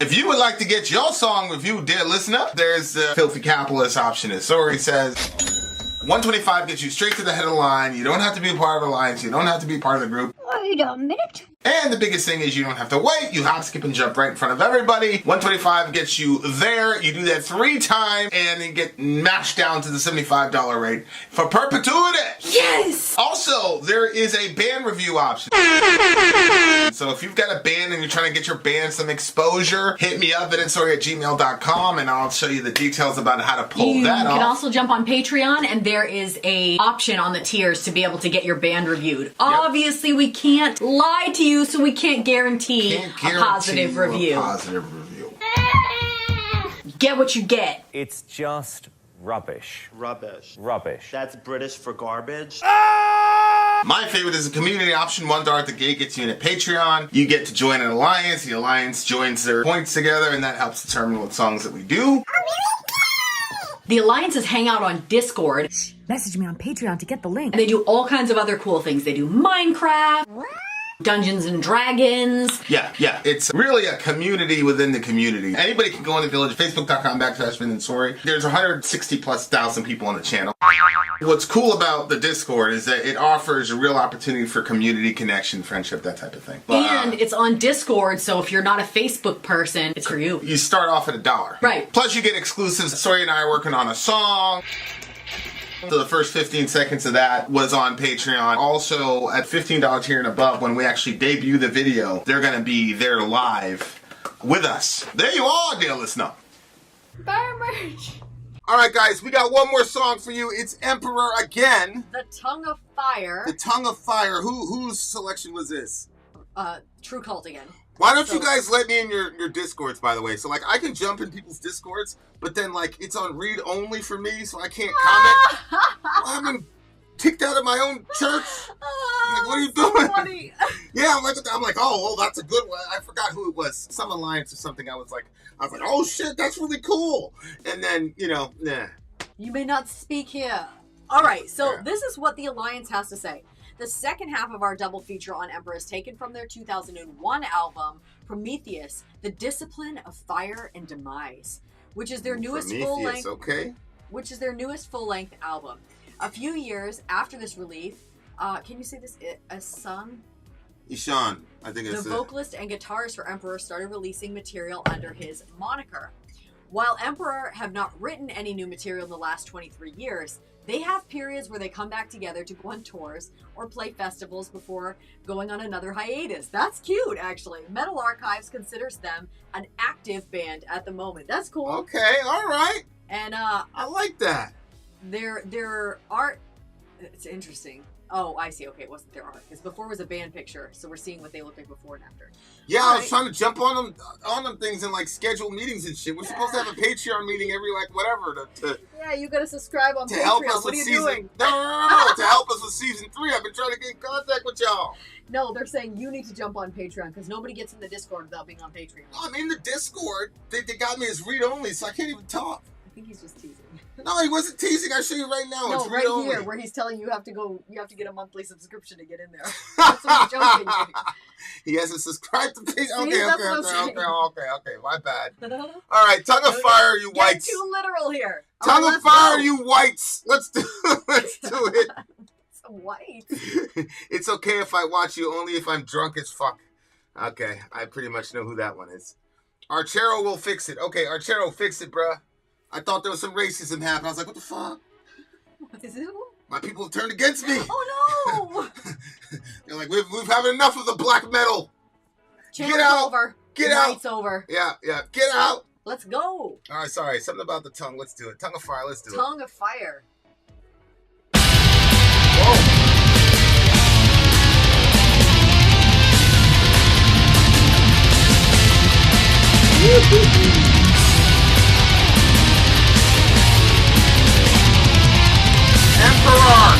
If you would like to get your song reviewed, dear listener, there's the Filthy Capitalist option. As Sori says, $125 gets you straight to the head of the line. You don't have to be a part of the alliance. You don't have to be part of the group. Wait a minute. And the biggest thing is you don't have to wait. You hop, skip, and jump right in front of everybody. $125 gets you there. You do that 3 times, and then get mashed down to the $75 rate for perpetuity. Yes! Also, there is a band review option. So if you've got a band and you're trying to get your band some exposure, hit me up at insori@gmail.com, and I'll show you the details about how to pull that off. You can also jump on Patreon, and there is a option on the tiers to be able to get your band reviewed. Yep. Obviously, we can't lie to you, so we can't guarantee a positive review. Get what you get. It's just rubbish. Rubbish. Rubbish. That's British for garbage. My favorite is the community option. $1 at the gate gets you in at Patreon. You get to join an alliance. The alliance joins their points together, and that helps determine what songs that we do. The alliances hang out on Discord. Message me on Patreon to get the link. And they do all kinds of other cool things. They do Minecraft, Dungeons and Dragons. Yeah. It's really a community within the community. Anybody can go on the village, facebook.com/VillageXchange. There's 160,000+ people on the channel. What's cool about the Discord is that it offers a real opportunity for community connection, friendship, that type of thing. And it's on Discord, so if you're not a Facebook person, it's for you. You start off at $1. Right. Plus you get exclusives. Sori and I are working on a song. So the first 15 seconds of that was on Patreon. Also, at $15 tier and above, when we actually debut the video, they're going to be there live with us. There you are, dear listener. Fire merch. All right, guys, we got one more song for you. It's Emperor again. The Tongue of Fire. The Tongue of Fire. Whose selection was this? True Cult again. Why don't you guys let me in your Discords, by the way? So, like, I can jump in people's Discords, but then, like, it's on read only for me, so I can't comment. I've been kicked out of my own church. Like, what are you doing? Funny. Yeah, I'm like, oh, well, that's a good one. I forgot who it was. Some alliance or something. I was like, oh, shit, that's really cool. And then, nah. You may not speak here. All right, so this is what the Alliance has to say. The second half of our double feature on Emperor is taken from their 2001 album, Prometheus, The Discipline of Fire and Demise, which is their newest full-length which is their newest full-length album. A few years after this release, can you say this? Ishan, I think it's the vocalist and guitarist for Emperor started releasing material under his moniker. While Emperor have not written any new material in the last 23 years, they have periods where they come back together to go on tours or play festivals before going on another hiatus. That's cute, actually. Metal Archives considers them an active band at the moment. That's cool. Okay, all right. And I like that. Their art, it's interesting. Oh, I see. Okay, it wasn't their art. Because before was a band picture, so we're seeing what they look like before and after. Yeah, I was trying to jump on them things and like schedule meetings and shit. We're supposed to have a Patreon meeting every Yeah, you gotta subscribe on Patreon. Help us what with are you doing? No, to help us with season 3. I've been trying to get in contact with y'all. No, they're saying you need to jump on Patreon because nobody gets in the Discord without being on Patreon. I'm in the Discord. They got me as read only, so I can't even talk. I think he's just teasing. No, he wasn't teasing. I'll show you right now. No, it's right read-only. here, where he's telling you have to get a monthly subscription to get in there. That's what he's joking. He hasn't subscribed to Patreon. Okay. My bad. All right, Tongue of Fire, you whites. Get too literal here. Tongue of Fire, you whites. Let's do it. Some whites. It's okay if I watch you, only if I'm drunk as fuck. Okay, I pretty much know who that one is. Archero will fix it. Okay, Archero, fix it, bruh. I thought there was some racism happening. I was like, what the fuck? What is it? My people have turned against me. Oh, no. They're like, we've had enough of the black metal. Get out. Over. Get out. Night's over. Yeah. Get out. Let's go. All right, sorry. Something about the tongue. Let's do it. Tongue of Fire. Let's do it. Tongue of Fire. Whoa. Emperor!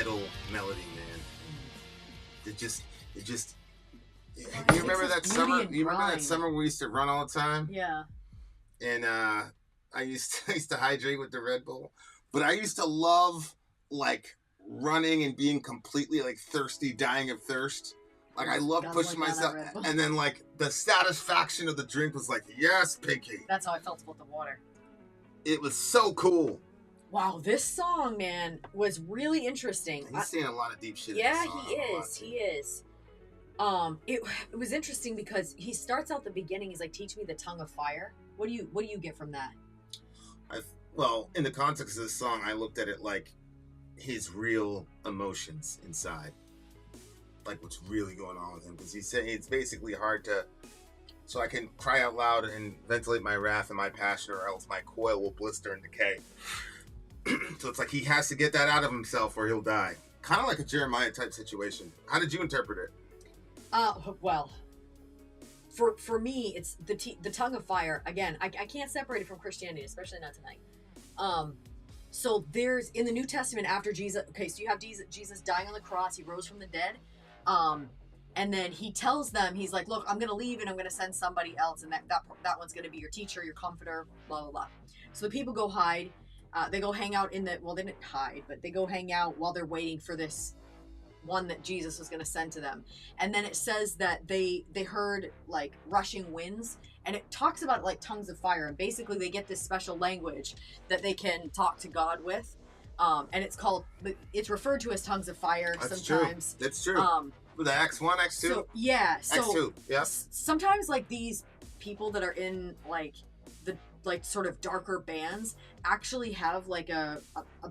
idle melody, man. It just. You remember that summer? You remember that summer we used to run all the time? Yeah. And I used to hydrate with the Red Bull, but I used to love like running and being completely like thirsty, dying of thirst. Like I love pushing myself, and then like the satisfaction of the drink was like, yes, Pinky. That's how I felt about the water. It was so cool. Wow, this song, man, was really interesting. He's saying a lot of deep shit. Yeah, he is. He is. It was interesting because he starts out the beginning. He's like, "Teach me the tongue of fire." What do you get from that? Well, in the context of this song, I looked at it like his real emotions inside, like what's really going on with him. Because he's saying it's basically hard to, so I can cry out loud and ventilate my wrath and my passion, or else my coil will blister and decay. So it's like he has to get that out of himself, or he'll die. Kind of like a Jeremiah type situation. How did you interpret it? Well, for me, it's the tongue of fire. Again, I can't separate it from Christianity, especially not tonight. So there's in the New Testament after Jesus. Okay, so you have Jesus dying on the cross. He rose from the dead. And then he tells them, he's like, look, I'm going to leave and I'm going to send somebody else. And that one's going to be your teacher, your comforter, blah, blah, blah. So the people go hide. They go hang out well, they didn't hide, but they go hang out while they're waiting for this one that Jesus was going to send to them. And then it says that they heard like rushing winds, and it talks about like tongues of fire. And basically they get this special language that they can talk to God with. And it's referred to as tongues of fire. That's sometimes. True. That's true. The X1, X2? So, yeah. So X2, yeah. Sometimes like these people that are in like the like sort of darker bands actually have like a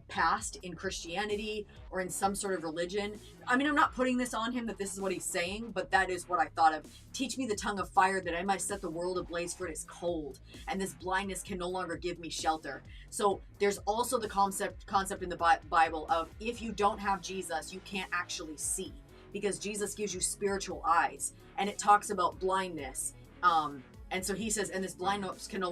past in Christianity or in some sort of religion. I mean, I'm not putting this on him that this is what he's saying, but that is what I thought of. Teach me the tongue of fire that I might set the world ablaze, for it is cold, and this blindness can no longer give me shelter. So there's also the concept in the Bible of if you don't have Jesus, you can't actually see, because Jesus gives you spiritual eyes, and it talks about blindness. And so he says, and this blindness can no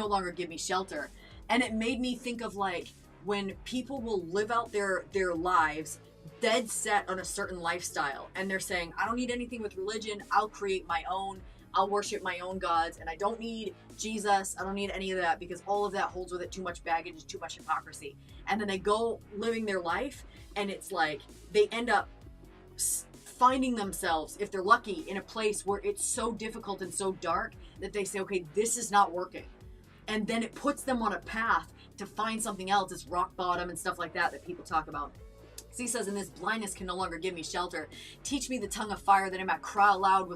longer give me shelter. And it made me think of like when people will live out their lives dead set on a certain lifestyle, and they're saying, I don't need anything with religion, I'll create my own, I'll worship my own gods, and I don't need Jesus, I don't need any of that, because all of that holds with it too much baggage, too much hypocrisy. And then they go living their life, and it's like they end up finding themselves, if they're lucky, in a place where it's so difficult and so dark that they say, okay, this is not working. And then it puts them on a path to find something else. It's rock bottom and stuff like that people talk about. So he says, and this blindness can no longer give me shelter. Teach me the tongue of fire that I might cry aloud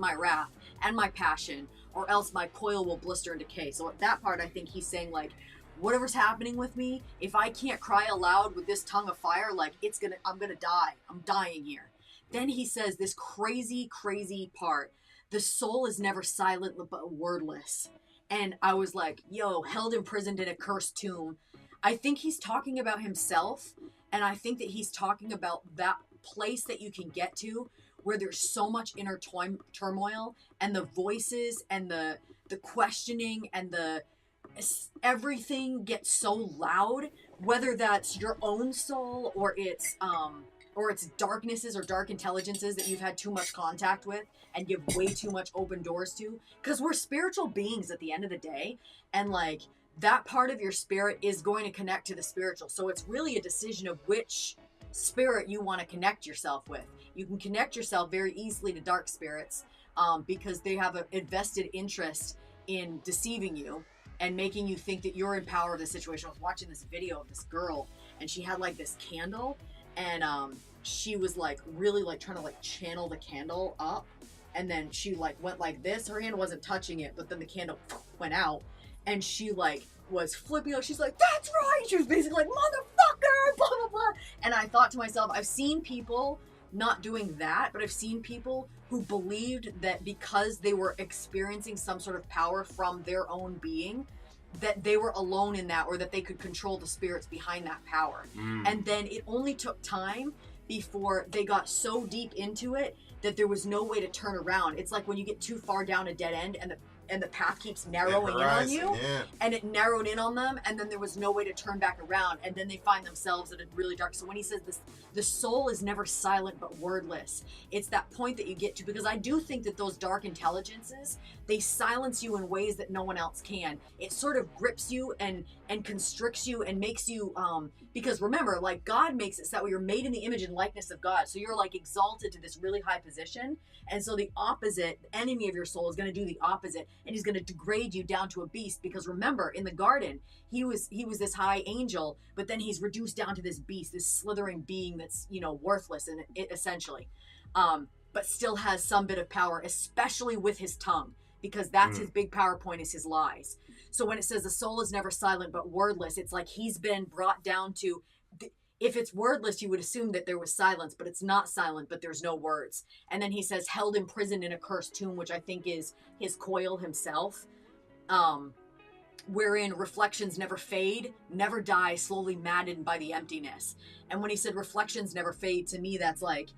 my wrath and my passion, or else my coil will blister and decay. So at that part, I think he's saying like, whatever's happening with me, if I can't cry aloud with this tongue of fire, like I'm gonna die. I'm dying here. Then he says this crazy, crazy part. The soul is never silent but wordless. And I was like, yo, held imprisoned in a cursed tomb. I think he's talking about himself. And I think that he's talking about that place that you can get to where there's so much inner turmoil, and the voices and the questioning and everything gets so loud, whether that's your own soul or it's darknesses or dark intelligences that you've had too much contact with and give way too much open doors to, because we're spiritual beings at the end of the day, and like that part of your spirit is going to connect to the spiritual. So it's really a decision of which spirit you want to connect yourself with. You can connect yourself very easily to dark spirits because they have an invested interest in deceiving you and making you think that you're in power of the situation. I was watching this video of this girl, and she had like this candle, and she was like really like trying to like channel the candle up, and then she like went like this. Her hand wasn't touching it, but then the candle went out, and she like was flipping out. She's like, that's right. She was basically like, motherfucker, blah, blah, blah. And I thought to myself, I've seen people not doing that, but I've seen people who believed that because they were experiencing some sort of power from their own being, that they were alone in that, or that they could control the spirits behind that power. And then it only took time before they got so deep into it that there was no way to turn around. It's like when you get too far down a dead end and the path keeps narrowing in on you, and it narrowed in on them, and then there was no way to turn back around, and then they find themselves in a really dark. So when he says this, the soul is never silent but wordless. It's that point that you get to, because I do think that those dark intelligences, they silence you in ways that no one else can. It sort of grips you and constricts you and makes you, because remember, like, God makes it so that you're made in the image and likeness of God. So you're like exalted to this really high position. And so the opposite, the enemy of your soul, is going to do the opposite, and he's going to degrade you down to a beast. Because remember, in the garden, he was this high angel, but then he's reduced down to this beast, this slithering being that's, you know, worthless, and essentially, but still has some bit of power, especially with his tongue, because that's his big power point, is his lies. So when it says the soul is never silent but wordless, it's like he's been brought down to, if it's wordless, you would assume that there was silence, but it's not silent, but there's no words. And then he says held imprisoned in a cursed tomb, which I think is his coil himself, wherein reflections never fade, never die, slowly maddened by the emptiness. And when he said reflections never fade, to me, that's like,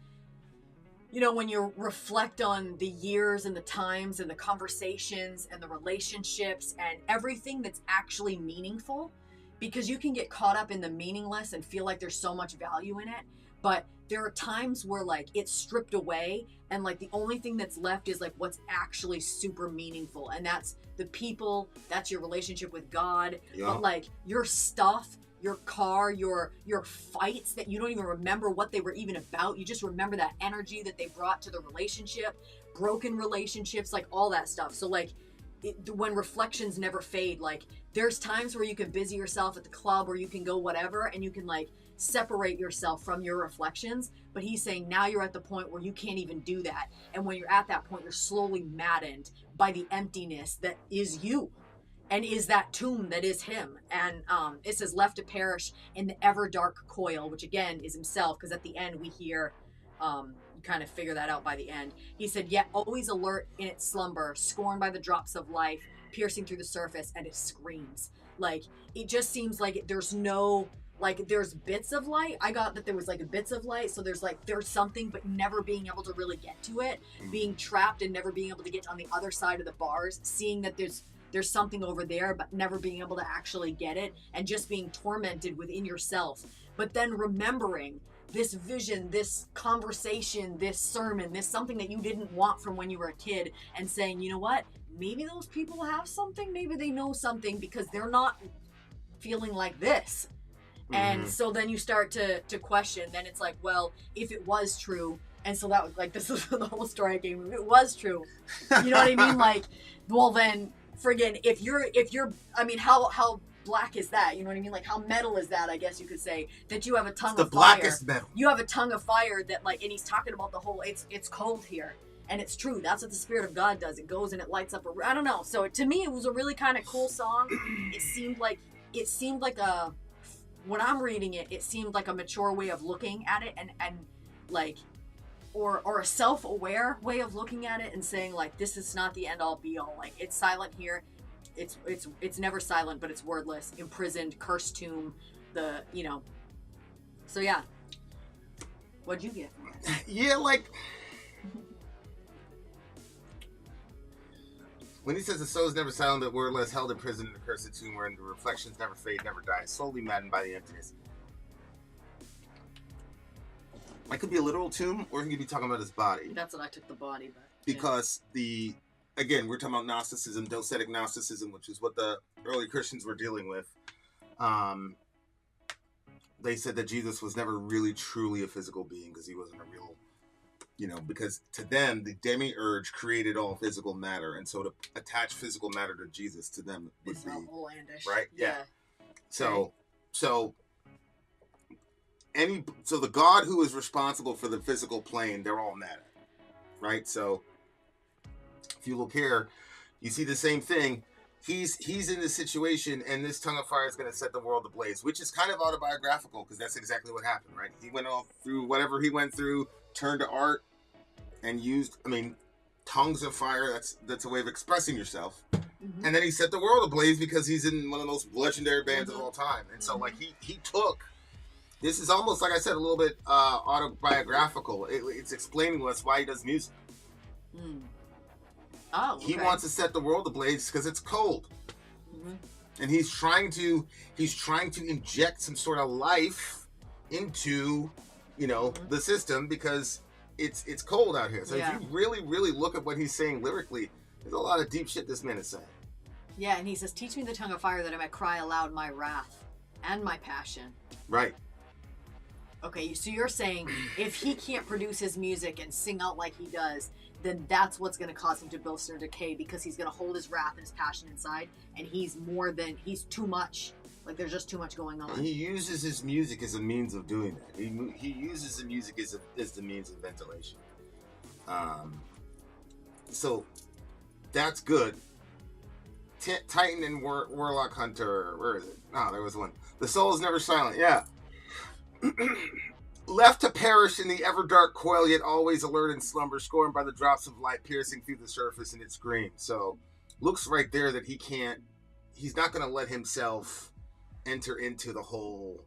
you know, when you reflect on the years and the times and the conversations and the relationships and everything that's actually meaningful, because you can get caught up in the meaningless and feel like there's so much value in it. But there are times where, like, it's stripped away, and like the only thing that's left is like what's actually super meaningful. And that's the people, that's your relationship with God. Yeah. But like your stuff, your car, your fights that you don't even remember what they were even about. You just remember that energy that they brought to the relationship, broken relationships, like all that stuff. So like, when reflections never fade, like there's times where you can busy yourself at the club, or you can go whatever, and you can like separate yourself from your reflections. But he's saying now you're at the point where you can't even do that. And when you're at that point, you're slowly maddened by the emptiness that is you, and is that tomb that is him. And it says left to perish in the ever dark coil, which again is himself, because at the end we hear, you kind of figure that out by the end. He said, yet always alert in its slumber, scorned by the drops of life, piercing through the surface, and it screams. Like, it just seems like there's no, like, there's bits of light. I got that there was like bits of light, so there's something, but never being able to really get to it, being trapped and never being able to get on the other side of the bars, seeing that there's something over there, but never being able to actually get it, and just being tormented within yourself. But then remembering this vision, this conversation, this sermon, this something that you didn't want from when you were a kid, and saying, you know what, maybe those people have something, maybe they know something, because they're not feeling like this. And so then you start to question. Then it's like, well, if it was true, and so that was like, this is the whole story I gave. If it was true, you know what I mean? Like, well then, friggin', if you're, I mean, how black is that? You know what I mean? Like, how metal is that? I guess you could say that you have a tongue of fire. The blackest metal. You have a tongue of fire that, like, and he's talking about the whole, it's cold here. And it's true. That's what the Spirit of God does. It goes and it lights up. I don't know. So to me, it was a really kind of cool song. It seemed like a, when I'm reading it, it seemed like a mature way of looking at it, and like, or a self-aware way of looking at it, and saying like, this is not the end all be all. Like, it's silent here. It's never silent, but it's wordless, imprisoned, cursed tomb, you know. So yeah. What'd you get? Yeah, like, when he says the soul is never silent but wordless, held in prison in the cursed tomb, wherein the reflections never fade, never die, slowly maddened by the emptiness. That could be a literal tomb, or he could be talking about his body. That's what I took the body, but because again, we're talking about Gnosticism, docetic Gnosticism, which is what the early Christians were dealing with. They said that Jesus was never really truly a physical being, because he wasn't a real, you know, because to them, the demiurge created all physical matter. And so to attach physical matter to Jesus to them would be outlandish. Right? Yeah. So the God who is responsible for the physical plane, they're all mad at, right? So if you look here, you see the same thing. He's in this situation, and this tongue of fire is going to set the world ablaze, which is kind of autobiographical, because that's exactly what happened, right? He went all through whatever he went through, turned to art, and used, I mean, tongues of fire. That's a way of expressing yourself. Mm-hmm. And then he set the world ablaze because he's in one of the most legendary bands of all time. And so, like, he took. This is almost, like I said, a little bit autobiographical. It's explaining to us why he does music. Oh, okay. He wants to set the world ablaze because it's cold. Mhm. And he's trying to inject some sort of life into, the system because it's cold out here. So if you really, really look at what he's saying lyrically, there's a lot of deep shit this man is saying. Yeah, and he says, teach me the tongue of fire that I might cry aloud my wrath and my passion. Right. Okay, so you're saying if he can't produce his music and sing out like he does, then that's what's going to cause him to burst or decay because he's going to hold his wrath and his passion inside, and he's too much. Like, there's just too much going on. He uses his music as a means of doing that. He uses the music as the means of ventilation. So that's good. Titan and Warlock Hunter. Where is it? Oh, there was one. The soul is never silent. Yeah. Left to perish in the ever dark coil, yet always alert in slumber, scorned by the drops of light piercing through the surface and it screams. So, looks right there that he's not going to let himself enter into the whole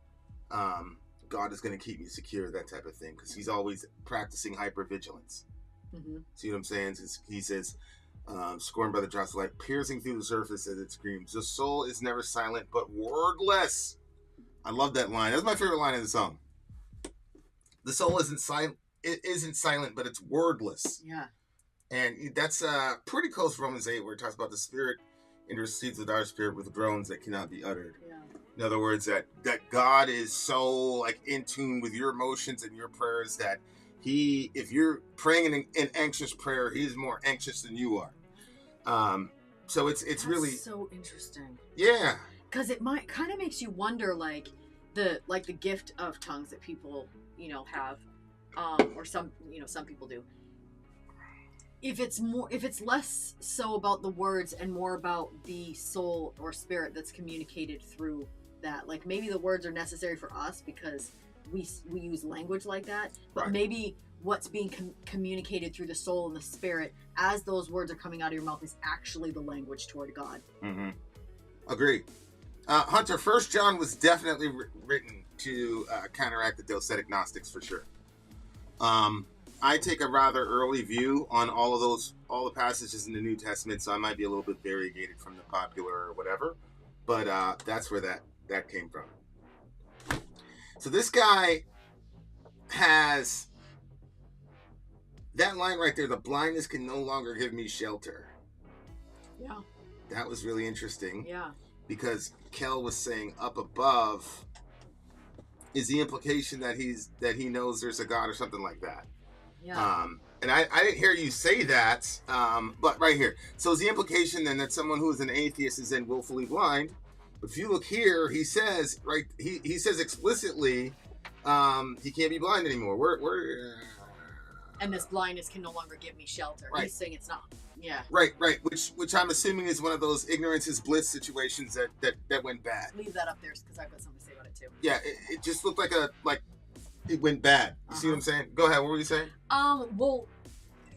God is going to keep me secure, that type of thing, because he's always practicing hypervigilance. Mm-hmm. See what I'm saying? He says, scorned by the drops of light piercing through the surface as it screams. The soul is never silent, but wordless. I love that line. That's my favorite line in the song. The soul isn't silent. It isn't silent, but it's wordless. Yeah. And that's pretty close to Romans 8, where it talks about the spirit intercedes with our spirit with groans that cannot be uttered. Yeah. In other words, that God is so like in tune with your emotions and your prayers that if you're praying an anxious prayer, he's more anxious than you are. So it's That's really so interesting. Yeah. Because it might kind of makes you wonder, like the gift of tongues that people have, or some people do. If it's less so about the words and more about the soul or spirit that's communicated through that, like maybe the words are necessary for us because we use language like that, but Right. maybe what's being communicated through the soul and the spirit as those words are coming out of your mouth is actually the language toward God. Mm-hmm. Agree. Hunter, 1 John was definitely written to counteract the docetic Gnostics for sure. I take a rather early view on all the passages in the New Testament, so I might be a little bit variegated from the popular or whatever, but that's where that came from. So this guy has that line right there, the blindness can no longer give me shelter. Yeah. That was really interesting. Yeah. Because Kel was saying up above is the implication that he knows there's a God or something like that. Yeah. And I didn't hear you say that, but right here. So is the implication then that someone who is an atheist is then willfully blind? But if you look here, he says, right, he says explicitly he can't be blind anymore. And this blindness can no longer give me shelter. Right. He's saying it's not. Yeah. Right. Which I'm assuming is one of those ignorance is bliss situations that went bad. Leave that up there because I've got something to say about it too. Yeah, it just looked like it went bad. You see what I'm saying? Go ahead. What were you saying? Well,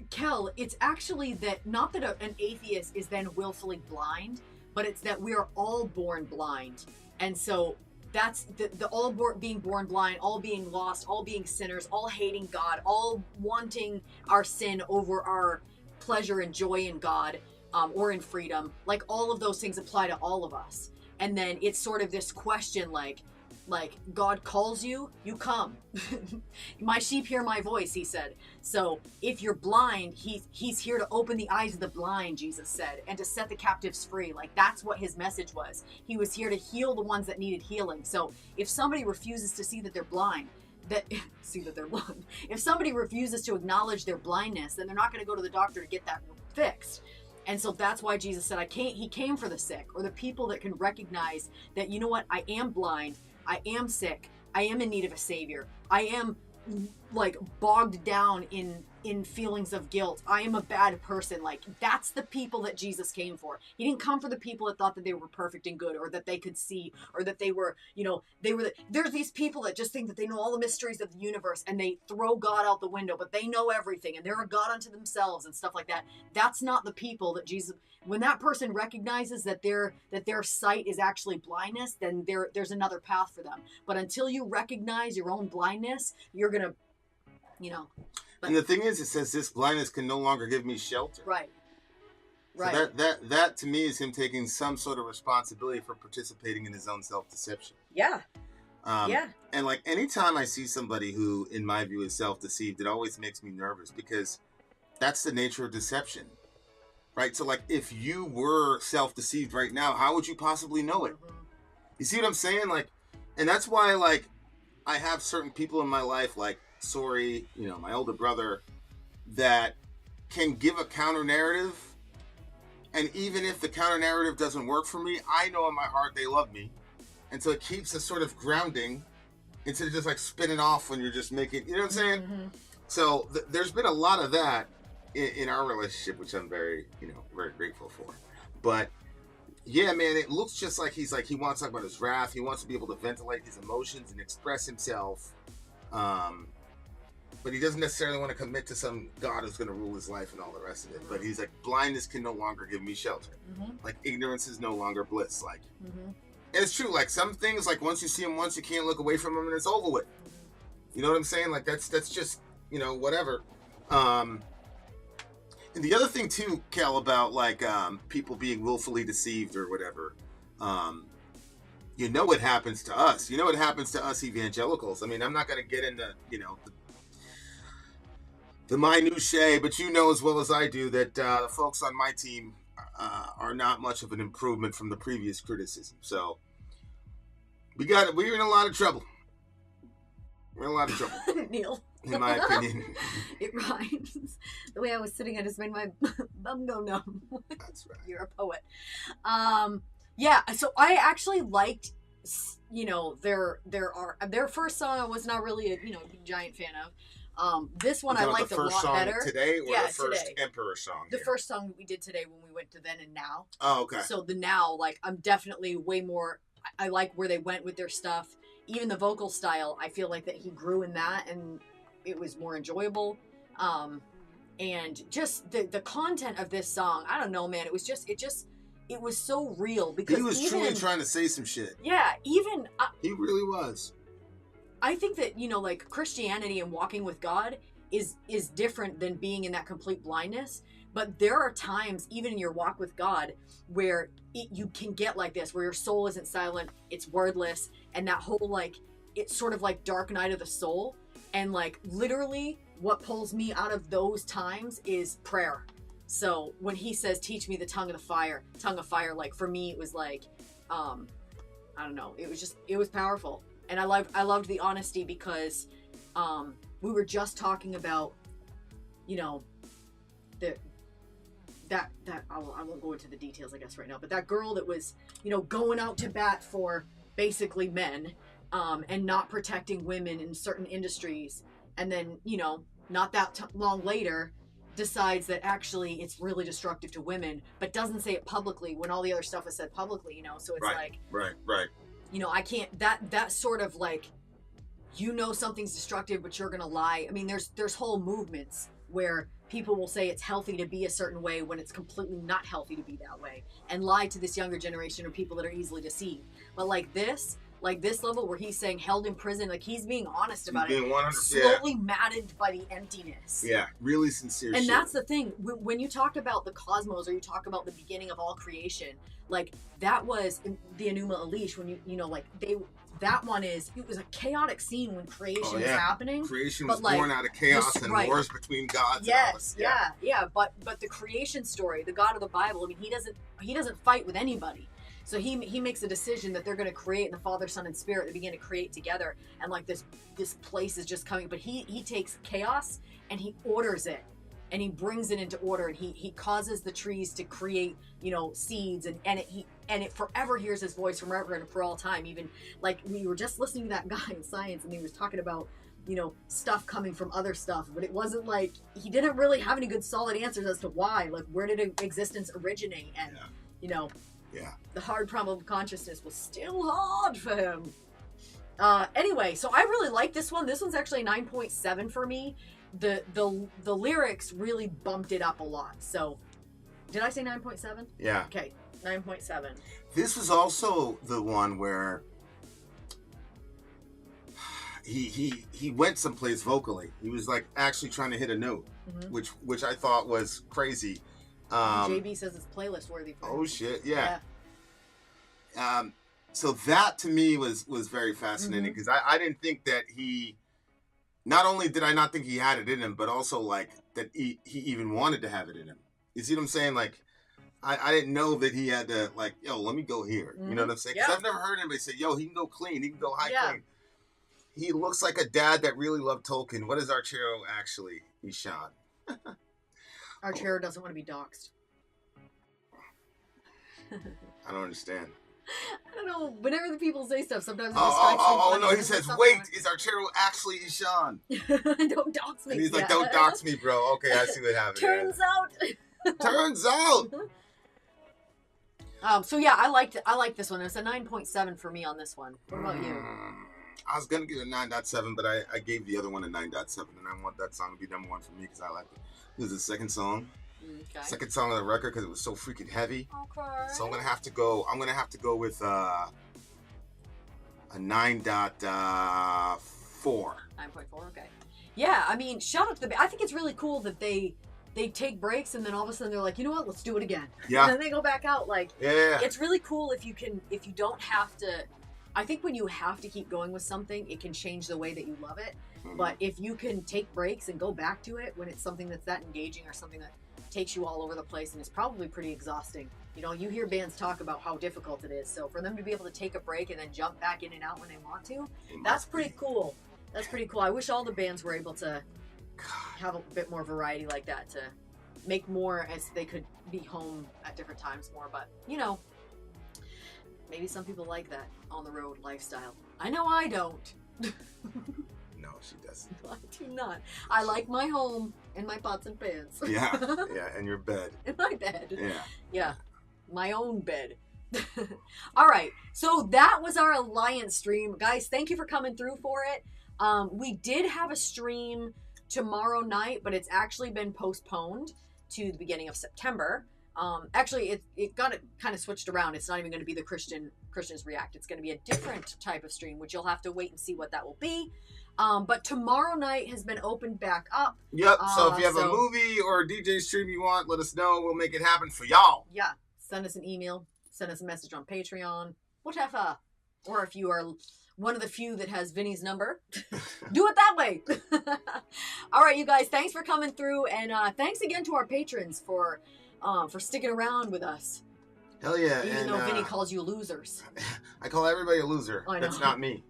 Kel, it's actually that not that an atheist is then willfully blind, but it's that we are all born blind, and so that's the all being born blind, all being lost, all being sinners, all hating God, all wanting our sin over our pleasure and joy in God, or in freedom. Like all of those things apply to all of us. And then it's sort of this question, like God calls you, you come. My sheep hear my voice, he said. So if you're blind, he's here to open the eyes of the blind, Jesus said, and to set the captives free. Like that's what his message was. He was here to heal the ones that needed healing. So if somebody refuses to see that they're blind, if somebody refuses to acknowledge their blindness, then they're not going to go to the doctor to get that fixed. And so that's why Jesus said, he came for the sick, or the people that can recognize that, you know what, I am blind, I am sick, I am in need of a savior, I am like bogged down in feelings of guilt, I am a bad person. Like that's the people that Jesus came for. He didn't come for the people that thought that they were perfect and good, or that they could see, or that they were, there's these people that just think that they know all the mysteries of the universe and they throw God out the window, but they know everything and they're a God unto themselves and stuff like that. That's not the people that Jesus, when that person recognizes that their sight is actually blindness, then there's another path for them. But until you recognize your own blindness, you're gonna, But, and the thing is, it says this blindness can no longer give me shelter. Right. Right. So that to me is him taking some sort of responsibility for participating in his own self-deception. Yeah. Yeah. And like anytime I see somebody who, in my view, is self-deceived, it always makes me nervous because that's the nature of deception, right? So like if you were self-deceived right now, how would you possibly know it? You see what I'm saying? Like, and that's why like I have certain people in my life, like Sori, you know, my older brother, that can give a counter narrative. And even if the counter narrative doesn't work for me, I know in my heart they love me. And so it keeps us sort of grounding instead of just like spinning off when you're just making, you know what I'm saying? Mm-hmm. So there's been a lot of that in our relationship, which I'm very, very grateful for. But yeah, man, it looks just like he wants to talk about his wrath. He wants to be able to ventilate his emotions and express himself. But he doesn't necessarily want to commit to some God who's going to rule his life and all the rest of it. But he's like, blindness can no longer give me shelter. Like ignorance is no longer bliss. Like, and it's true. Like some things, like once you see them once, you can't look away from them and it's over with. You know what I'm saying? Like that's just, whatever. And the other thing too, Kel, about like people being willfully deceived or whatever, what happens to us. You know what happens to us evangelicals. I mean, I'm not going to get into, the minutiae, but you know as well as I do that the folks on my team are not much of an improvement from the previous criticism. So we're in a lot of trouble. We're in a lot of trouble. Neil. In my opinion. It rhymes. The way I was sitting, I just made my bum go numb. That's right. You're a poet. Yeah, so I actually liked, their first song I was not really a giant fan of. This one I liked a lot better. Today or yeah, the first today. Emperor song? The first song that we did today when we went to Then and Now. Oh, okay. So the Now, like, I'm definitely way more, I like where they went with their stuff. Even the vocal style, I feel like that he grew in that and it was more enjoyable. And just the content of this song, I don't know, man, it was so real because he was truly trying to say some shit. Yeah, he really was. I think that, like Christianity and walking with God is different than being in that complete blindness. But there are times, even in your walk with God, where you can get like this, where your soul isn't silent, it's wordless, and that whole, like, it's sort of like dark night of the soul. And, like, literally what pulls me out of those times is prayer. So when he says, teach me the tongue of fire, like, for me, it was like, I don't know, it was powerful. And I loved the honesty because we were just talking about, I won't go into the details, I guess, right now, but that girl that was, going out to bat for basically men and not protecting women in certain industries. And then, not that long later, decides that actually it's really destructive to women, but doesn't say it publicly when all the other stuff is said publicly, so it's right, like... Right. I can't, that sort of like, something's destructive, but you're going to lie. I mean, there's whole movements where people will say it's healthy to be a certain way when it's completely not healthy to be that way and lie to this younger generation or people that are easily deceived. But like this level where he's saying held in prison, like he's being honest about it, 100%, slowly maddened by the emptiness. Yeah, really sincere. And that's the thing. When you talk about the cosmos or you talk about the beginning of all creation, like that was the Enuma Elish when that one it was a chaotic scene when creation was happening. Creation was born out of chaos and wars between gods. Yes, yeah. But the creation story, the God of the Bible, I mean, he doesn't fight with anybody. So he makes a decision that they're going to create, and the Father, Son, and Spirit, they begin to create together, and like this place is just coming. But he takes chaos and he orders it, and he brings it into order, and he causes the trees to create, seeds, and it forever hears his voice forever and for all time. Even like we were just listening to that guy in science, and he was talking about stuff coming from other stuff, but it wasn't like he didn't really have any good solid answers as to why, like where did existence originate, and the hard problem of consciousness was still hard for him. Anyway, so I really like this one. This one's actually a 9.7 for me. The lyrics really bumped it up a lot. So, did I say 9.7? Yeah. Okay, 9.7. This was also the one where he went someplace vocally. He was like actually trying to hit a note, which I thought was crazy. JB says it's playlist worthy. Oh shit, yeah. So that to me was very fascinating because I didn't think that he. Not only did I not think he had it in him, but also like that he even wanted to have it in him. You see what I'm saying? Like, I didn't know that he had to like, yo, let me go here. You know what I'm saying? Because I've never heard anybody say, yo, he can go clean, he can go high clean. He looks like a dad that really loved Tolkien. What is Archero actually, Ishan? Archero doesn't want to be doxxed. I don't understand. I don't know. Whenever the people say stuff, sometimes it Oh, no, he says, wait, is Archero actually Ishan? Don't dox me. And he's like, don't dox me, bro. Okay, I see what happened. Turns out. So yeah, I liked this one. It's a 9.7 for me on this one. What about you? I was gonna give it a 9.7, but I gave the other one a 9.7, and I want that song to be number one for me because I like it. This is the second song. Okay. Second song on the record because it was so freaking heavy. Okay. So I'm gonna have to go with a 9.4. 9.4. Okay. Yeah, I mean, shout out to the. I think it's really cool that they take breaks and then all of a sudden they're like, you know what, let's do it again. Yeah. And then they go back out. Like, yeah. It's really cool if you don't have to. I think when you have to keep going with something, it can change the way that you love it. But if you can take breaks and go back to it when it's something that's that engaging or something that takes you all over the place and is probably pretty exhausting. You know, you hear bands talk about how difficult it is. So for them to be able to take a break and then jump back in and out when they want to, that's pretty cool. That's pretty cool. I wish all the bands were able to have a bit more variety like that, to make more as they could be home at different times more. But, you know, maybe some people like that on the road lifestyle. I know I don't. No, she doesn't. I do not. I like my home and my pots and pans. Yeah, and your bed. In my bed. Yeah. My own bed. All right, so that was our Alliance stream. Guys, thank you for coming through for it. We did have a stream tomorrow night, but it's actually been postponed to the beginning of September. Actually, it got it kind of switched around. It's not even going to be the Christians React. It's going to be a different type of stream, which you'll have to wait and see what that will be. But tomorrow night has been opened back up. Yep. So if you have a movie or a DJ stream you want, let us know. We'll make it happen for y'all. Yeah. Send us an email. Send us a message on Patreon. Whatever. Or if you are one of the few that has Vinny's number, do it that way. All right, you guys. Thanks for coming through, and thanks again to our patrons for sticking around with us. Hell yeah. Even though Vinny calls you losers. I call everybody a loser. I know. That's not me.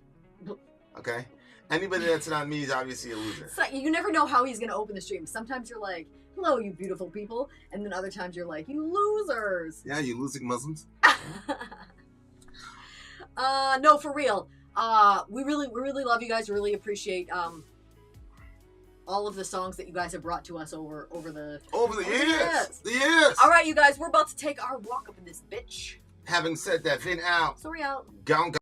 Okay? Anybody that's not me is obviously a loser. So you never know how he's going to open the stream. Sometimes you're like, hello, you beautiful people. And then other times you're like, you losers. Yeah, you losing Muslims. No, for real. We really love you guys. We really appreciate all of the songs that you guys have brought to us over the years. The years. All right, you guys, we're about to take our walk up in this bitch. Having said that, Vin out. Sori out. Gone.